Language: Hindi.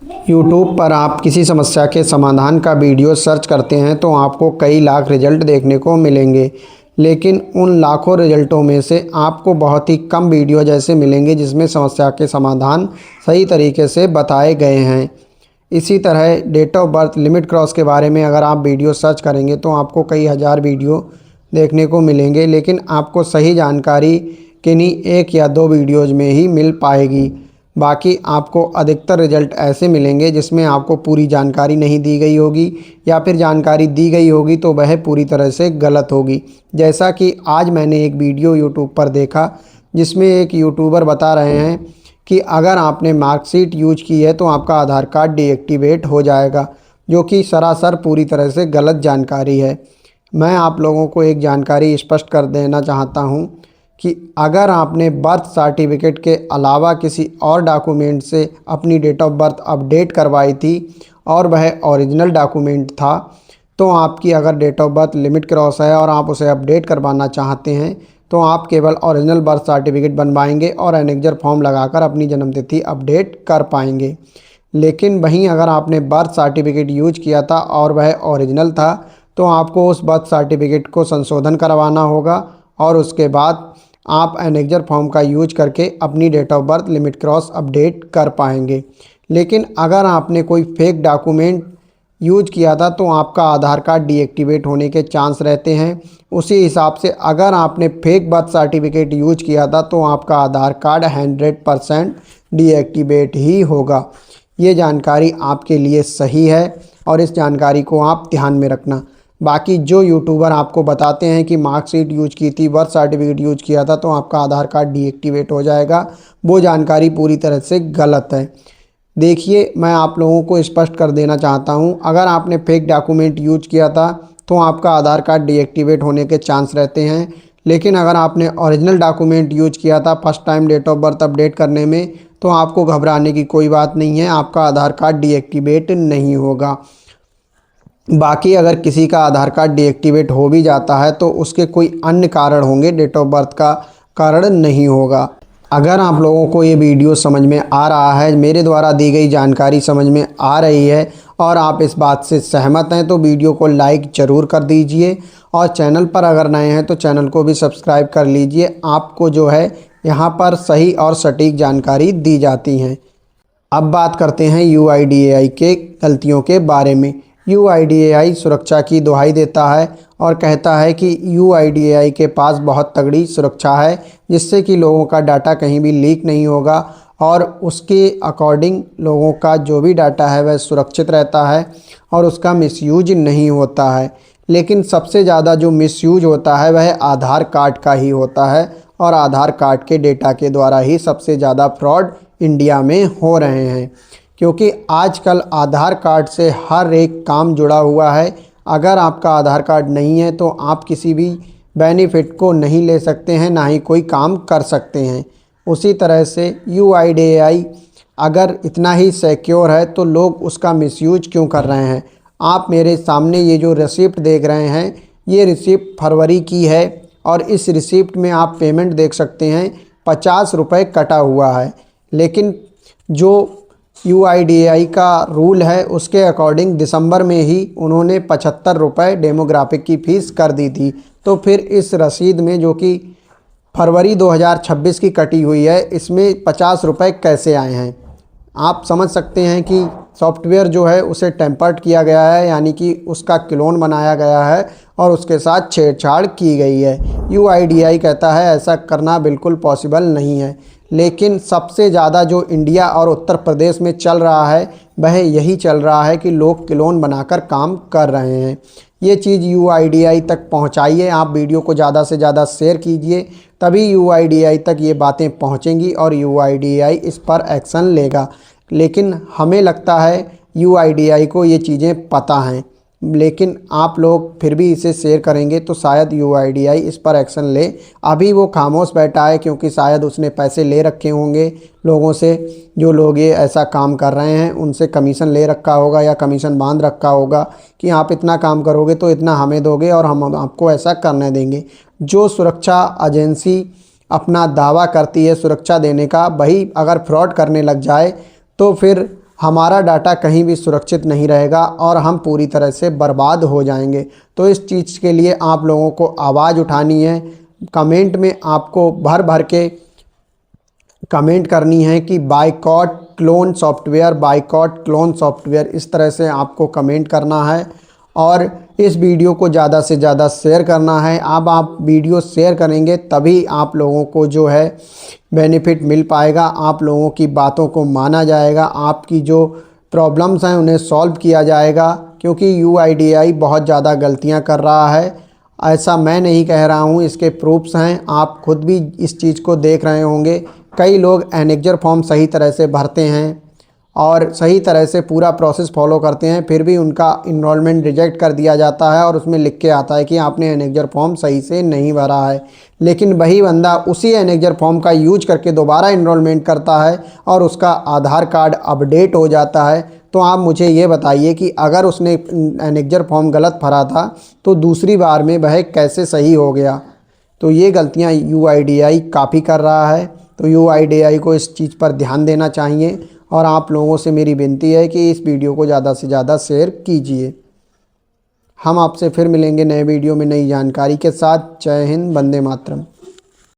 यूट्यूब पर आप किसी समस्या के समाधान का वीडियो सर्च करते हैं तो आपको कई लाख रिजल्ट देखने को मिलेंगे, लेकिन उन लाखों रिजल्टों में से आपको बहुत ही कम वीडियो जैसे मिलेंगे जिसमें समस्या के समाधान सही तरीके से बताए गए हैं। इसी तरह date of birth limit cross के बारे में अगर आप वीडियो सर्च करेंगे तो आपको कई हज़ार वीडियो देखने को मिलेंगे, लेकिन आपको सही जानकारी किन्हीं एक या दो वीडियोज़ में ही मिल पाएगी। बाकी आपको अधिकतर रिजल्ट ऐसे मिलेंगे जिसमें आपको पूरी जानकारी नहीं दी गई होगी, या फिर जानकारी दी गई होगी तो वह पूरी तरह से गलत होगी। जैसा कि आज मैंने एक वीडियो यूट्यूब पर देखा जिसमें एक यूट्यूबर बता रहे हैं कि अगर आपने मार्कशीट यूज की है तो आपका आधार कार्ड डीएक्टिवेट हो जाएगा, जो कि सरासर पूरी तरह से गलत जानकारी है। मैं आप लोगों को एक जानकारी स्पष्ट कर देना चाहता हूं कि अगर आपने बर्थ सर्टिफिकेट के अलावा किसी और डॉक्यूमेंट से अपनी डेट ऑफ बर्थ अपडेट करवाई थी और वह ओरिजिनल डॉक्यूमेंट था, तो आपकी अगर date of birth limit cross है और आप उसे अपडेट करवाना चाहते हैं तो आप केवल ओरिजिनल बर्थ सर्टिफिकेट बनवाएंगे और एनेक्जर फॉर्म लगाकर अपनी जन्मतिथि अपडेट कर पाएंगे। लेकिन वहीं अगर आपने बर्थ सर्टिफिकेट यूज किया था और वह ओरिजिनल था तो आपको उस बर्थ सर्टिफिकेट को संशोधन करवाना होगा और उसके बाद आप एनेक्जर फॉर्म का यूज करके अपनी date of birth limit cross update कर पाएंगे। लेकिन अगर आपने कोई फेक डॉक्यूमेंट यूज किया था तो आपका आधार कार्ड डीएक्टिवेट होने के चांस रहते हैं। उसी हिसाब से अगर आपने फेक बर्थ सर्टिफिकेट यूज किया था तो आपका आधार कार्ड 100% डीएक्टिवेट ही होगा। ये जानकारी आपके लिए सही है और इस जानकारी को आप ध्यान में रखना। बाकी जो यूट्यूबर आपको बताते हैं कि मार्कशीट यूज की थी, बर्थ सर्टिफिकेट यूज किया था तो आपका आधार कार्ड डीएक्टिवेट हो जाएगा, वो जानकारी पूरी तरह से गलत है। देखिए, मैं आप लोगों को स्पष्ट कर देना चाहता हूं, अगर आपने फेक डॉक्यूमेंट यूज किया था तो आपका आधार कार्ड डीएक्टिवेट होने के चांस रहते हैं। लेकिन अगर आपने ओरिजिनल डॉक्यूमेंट यूज किया था first time date of birth update करने में तो आपको घबराने की कोई बात नहीं है, आपका आधार कार्ड डीएक्टिवेट नहीं होगा। बाकी अगर किसी का आधार कार्ड डीएक्टिवेट हो भी जाता है तो उसके कोई अन्य कारण होंगे, डेट ऑफ बर्थ का कारण नहीं होगा। अगर आप लोगों को ये वीडियो समझ में आ रहा है, मेरे द्वारा दी गई जानकारी समझ में आ रही है और आप इस बात से सहमत हैं तो वीडियो को लाइक ज़रूर कर दीजिए और चैनल पर अगर नए हैं तो चैनल को भी सब्सक्राइब कर लीजिए। आपको जो है यहाँ पर सही और सटीक जानकारी दी जाती हैं। अब बात करते हैं यूआईडीएआई के गलतियों के बारे में। यूआईडीएआई सुरक्षा की दुहाई देता है और कहता है कि यूआईडीएआई के पास बहुत तगड़ी सुरक्षा है जिससे कि लोगों का डाटा कहीं भी लीक नहीं होगा और उसके अकॉर्डिंग लोगों का जो भी डाटा है वह सुरक्षित रहता है और उसका मिसयूज नहीं होता है। लेकिन सबसे ज़्यादा जो मिसयूज होता है वह आधार कार्ड का ही होता है और आधार कार्ड के डेटा के द्वारा ही सबसे ज़्यादा फ्रॉड इंडिया में हो रहे हैं, क्योंकि आजकल आधार कार्ड से हर एक काम जुड़ा हुआ है। अगर आपका आधार कार्ड नहीं है तो आप किसी भी बेनिफिट को नहीं ले सकते हैं, ना ही कोई काम कर सकते हैं। उसी तरह से यूआईडीएआई अगर इतना ही सिक्योर है तो लोग उसका मिसयूज क्यों कर रहे हैं। आप मेरे सामने ये जो रिसिप्ट देख रहे हैं, ये रिसिप्ट फरवरी की है और इस रिसिप्ट में आप पेमेंट देख सकते हैं 50 रुपये कटा हुआ है। लेकिन जो यूआईडीएआई का रूल है उसके अकॉर्डिंग दिसंबर में ही उन्होंने 75 रुपये डेमोग्राफिक की फ़ीस कर दी थी। तो फिर इस रसीद में जो कि फरवरी 2026 की कटी हुई है, इसमें 50 रुपये कैसे आए हैं। आप समझ सकते हैं कि सॉफ्टवेयर जो है उसे टेम्पर्ड किया गया है, यानी कि उसका क्लोन बनाया गया है और उसके साथ छेड़छाड़ की गई है। यूआईडीएआई कहता है ऐसा करना बिल्कुल पॉसिबल नहीं है, लेकिन सबसे ज़्यादा जो इंडिया और उत्तर प्रदेश में चल रहा है वह यही चल रहा है कि लोग क्लोन बनाकर काम कर रहे हैं। ये चीज़ यूआईडीएआई तक पहुंचाइए, आप वीडियो को ज़्यादा से ज़्यादा शेयर कीजिए, तभी यूआईडीएआई तक ये बातें पहुंचेंगी और यूआईडीएआई इस पर एक्शन लेगा। लेकिन हमें लगता है यूआईडीएआई को ये चीज़ें पता हैं, लेकिन आप लोग फिर भी इसे शेयर करेंगे तो शायद यूआईडीएआई इस पर एक्शन ले। अभी वो खामोश बैठा है क्योंकि शायद उसने पैसे ले रखे होंगे लोगों से, जो लोग ये ऐसा काम कर रहे हैं उनसे कमीशन ले रखा होगा या कमीशन बांध रखा होगा कि आप इतना काम करोगे तो इतना हमें दोगे और हम आपको ऐसा करने देंगे। जो सुरक्षा एजेंसी अपना दावा करती है सुरक्षा देने का, वही अगर फ्रॉड करने लग जाए तो फिर हमारा डाटा कहीं भी सुरक्षित नहीं रहेगा और हम पूरी तरह से बर्बाद हो जाएंगे। तो इस चीज़ के लिए आप लोगों को आवाज़ उठानी है। कमेंट में आपको भर भर के कमेंट करनी है कि boycott clone software, boycott clone software, इस तरह से आपको कमेंट करना है और इस वीडियो को ज़्यादा से ज़्यादा शेयर करना है। अब आप वीडियो शेयर करेंगे तभी आप लोगों को जो है बेनिफिट मिल पाएगा, आप लोगों की बातों को माना जाएगा, आपकी जो प्रॉब्लम्स हैं उन्हें सॉल्व किया जाएगा। क्योंकि यूआईडीएआई बहुत ज़्यादा गलतियां कर रहा है, ऐसा मैं नहीं कह रहा हूं, इसके प्रूफ्स हैं, आप खुद भी इस चीज़ को देख रहे होंगे। कई लोग एनेक्जर फॉर्म सही तरह से भरते हैं और सही तरह से पूरा प्रोसेस फॉलो करते हैं, फिर भी उनका इनरोलमेंट रिजेक्ट कर दिया जाता है और उसमें लिख के आता है कि आपने एनेक्जर फॉर्म सही से नहीं भरा है। लेकिन वही बंदा उसी एनेक्जर फॉर्म का यूज करके दोबारा इनरोलमेंट करता है और उसका आधार कार्ड अपडेट हो जाता है। तो आप मुझे ये बताइए कि अगर उसने एनेक्जर फॉर्म गलत भरा था तो दूसरी बार में वह कैसे सही हो गया। तो ये गलतियाँ यूआईडीएआई काफ़ी कर रहा है। तो यूआईडीएआई को इस चीज़ पर ध्यान देना चाहिए और आप लोगों से मेरी विनती है कि इस वीडियो को ज़्यादा से ज़्यादा शेयर कीजिए। हम आपसे फिर मिलेंगे नए वीडियो में नई जानकारी के साथ। जय हिंद, वंदे मातरम।